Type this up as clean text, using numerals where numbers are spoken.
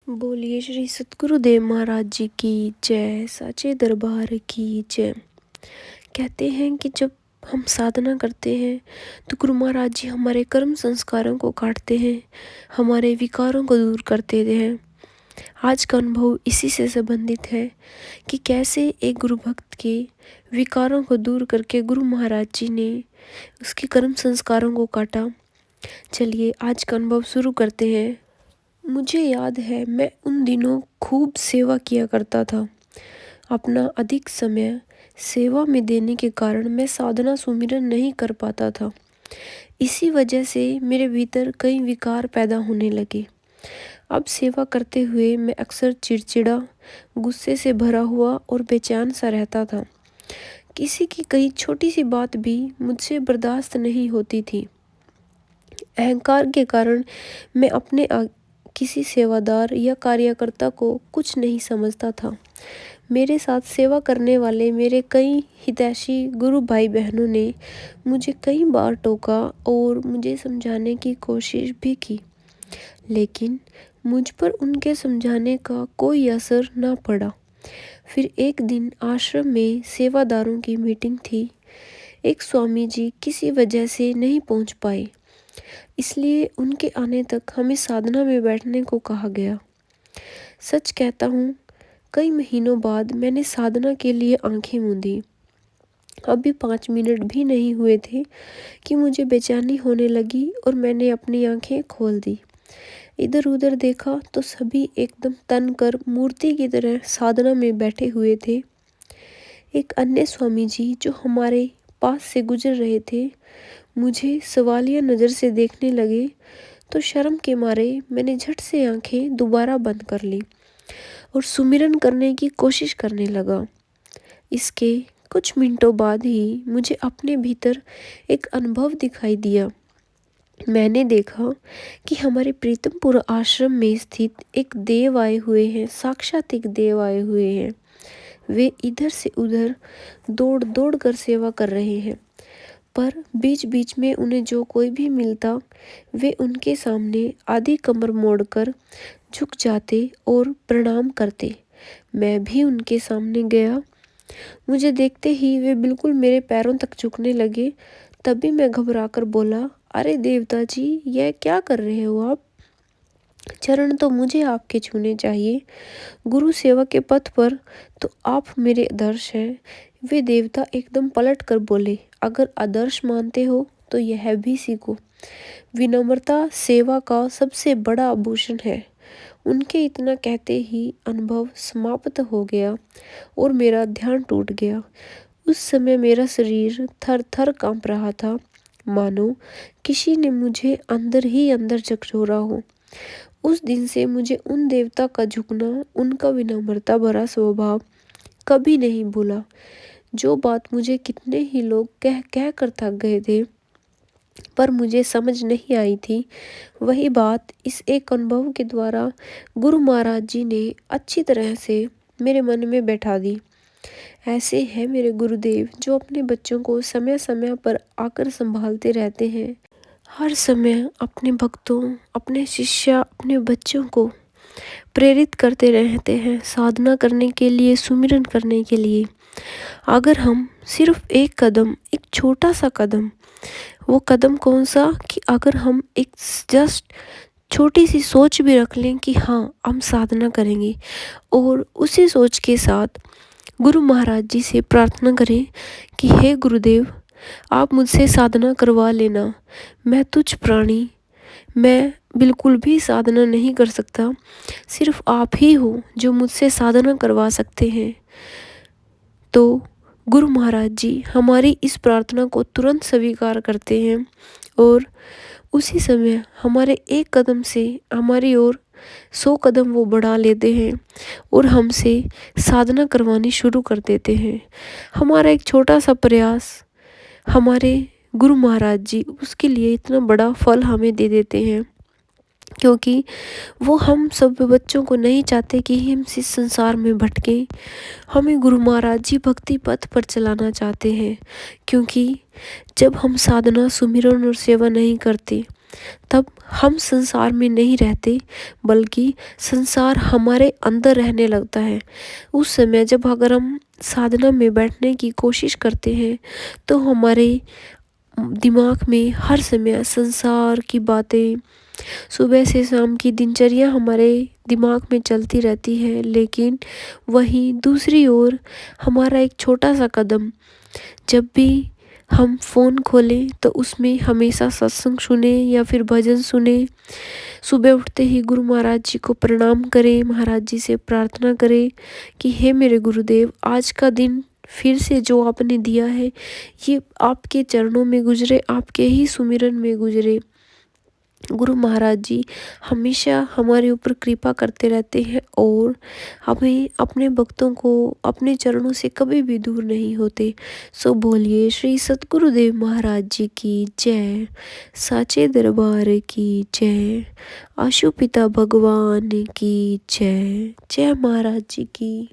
बोलिए श्री सतगुरुदेव महाराज जी की जय, साचे दरबार की जय। कहते हैं कि जब हम साधना करते हैं तो गुरु महाराज जी हमारे कर्म संस्कारों को काटते हैं, हमारे विकारों को दूर करते हैं। आज का अनुभव इसी से संबंधित है कि कैसे एक गुरु भक्त के विकारों को दूर करके गुरु महाराज जी ने उसके कर्म संस्कारों को काटा। चलिए आज का अनुभव शुरू करते हैं। मुझे याद है मैं उन दिनों खूब सेवा किया करता था। अपना अधिक समय सेवा में देने के कारण मैं साधना सुमिरन नहीं कर पाता था। इसी वजह से मेरे भीतर कई विकार पैदा होने लगे। अब सेवा करते हुए मैं अक्सर चिड़चिड़ा, गुस्से से भरा हुआ और बेचैन सा रहता था। किसी की कई छोटी सी बात भी मुझसे बर्दाश्त नहीं होती थी। अहंकार के कारण मैं अपने किसी सेवादार या कार्यकर्ता को कुछ नहीं समझता था। मेरे साथ सेवा करने वाले मेरे कई हितैषी गुरु भाई बहनों ने मुझे कई बार टोका और मुझे समझाने की कोशिश भी की, लेकिन मुझ पर उनके समझाने का कोई असर न पड़ा। फिर एक दिन आश्रम में सेवादारों की मीटिंग थी। एक स्वामी जी किसी वजह से नहीं पहुंच पाए, इसलिए उनके आने तक हमें साधना में बैठने को कहा गया। सच कहता हूँ, कई महीनों बाद मैंने साधना के लिए आंखें मूंदी। अभी 5 मिनट भी नहीं हुए थे कि मुझे बेचैनी होने लगी और मैंने अपनी आंखें खोल दी। इधर उधर देखा तो सभी एकदम तन कर मूर्ति की तरह साधना में बैठे हुए थे। एक अन्य स्वामी जी जो हमारे पास से गुजर रहे थे, मुझे सवालिया नज़र से देखने लगे तो शर्म के मारे मैंने झट से आंखें दोबारा बंद कर ली और सुमिरन करने की कोशिश करने लगा। इसके कुछ मिनटों बाद ही मुझे अपने भीतर एक अनुभव दिखाई दिया। मैंने देखा कि हमारे प्रीतमपुर आश्रम में स्थित एक देव आए हुए हैं, साक्षात एक देव आए हुए हैं। वे इधर से उधर दौड़ दौड़ कर सेवा कर रहे हैं, पर बीच बीच में उन्हें जो कोई भी मिलता वे उनके सामने आधी कमर मोड़कर झुक जाते और प्रणाम करते। मैं भी उनके सामने गया। मुझे देखते ही वे बिल्कुल मेरे पैरों तक झुकने लगे। तभी मैं घबराकर बोला, अरे देवता जी, यह क्या कर रहे हो आप? चरण तो मुझे आपके छूने चाहिए। गुरु सेवा के पथ पर तो आप मेरे आदर्श हैं। वे देवता एकदम पलट कर बोले, अगर आदर्श मानते हो तो यह भी सीखो। विनम्रता सेवा का सबसे बड़ा आभूषण है। उनके इतना कहते ही अनुभव समाप्त हो गया और मेरा ध्यान टूट गया। उस समय मेरा शरीर थर थर कांप रहा था, मानो किसी ने मुझे अंदर ही अंदर झकझोरा हो। उस दिन से मुझे उन देवता का झुकना, उनका विनम्रता भरा स्वभाव कभी नहीं भूला। जो बात मुझे कितने ही लोग कह कह कर थक गए थे, पर मुझे समझ नहीं आई थी, वही बात इस एक अनुभव के द्वारा गुरु महाराज जी ने अच्छी तरह से मेरे मन में बैठा दी। ऐसे हैं मेरे गुरुदेव जो अपने बच्चों को समय समय पर आकर संभालते रहते हैं। हर समय अपने भक्तों, अपने शिष्य, अपने बच्चों को प्रेरित करते रहते हैं साधना करने के लिए, सुमिरन करने के लिए। अगर हम सिर्फ एक कदम, एक छोटा सा कदम, वो कदम कौन सा कि अगर हम एक जस्ट छोटी सी सोच भी रख लें कि हाँ हम साधना करेंगे, और उसी सोच के साथ गुरु महाराज जी से प्रार्थना करें कि हे गुरुदेव, आप मुझसे साधना करवा लेना। मैं तुच्छ प्राणी, मैं बिल्कुल भी साधना नहीं कर सकता। सिर्फ आप ही हो जो मुझसे साधना करवा सकते हैं। तो गुरु महाराज जी हमारी इस प्रार्थना को तुरंत स्वीकार करते हैं और उसी समय हमारे एक कदम से हमारी ओर 100 कदम वो बढ़ा लेते हैं और हमसे साधना करवानी शुरू कर देते हैं। हमारा एक छोटा सा प्रयास हमारे गुरु महाराज जी उसके लिए इतना बड़ा फल हमें दे देते हैं, क्योंकि वो हम सब बच्चों को नहीं चाहते कि हम इस संसार में भटकें। हमें गुरु महाराज जी भक्ति पथ पर चलाना चाहते हैं, क्योंकि जब हम साधना, सुमिरन और सेवा नहीं करते तब हम संसार में नहीं रहते, बल्कि संसार हमारे अंदर रहने लगता है। उस समय जब अगर हम साधना में बैठने की कोशिश करते हैं तो हमारे दिमाग में हर समय संसार की बातें, सुबह से शाम की दिनचर्या हमारे दिमाग में चलती रहती है। लेकिन वहीं दूसरी ओर हमारा एक छोटा सा कदम, जब भी हम फ़ोन खोलें तो उसमें हमेशा सत्संग सुने या फिर भजन सुने। सुबह उठते ही गुरु महाराज जी को प्रणाम करें, महाराज जी से प्रार्थना करें कि हे मेरे गुरुदेव, आज का दिन फिर से जो आपने दिया है ये आपके चरणों में गुजरे, आपके ही सुमिरन में गुजरे। गुरु महाराज जी हमेशा हमारे ऊपर कृपा करते रहते हैं और हमें अपने भक्तों को अपने चरणों से कभी भी दूर नहीं होते। सो बोलिए श्री सतगुरुदेव महाराज जी की जय, साचे दरबार की जय, आशु पिता भगवान की जय। जय महाराज जी की।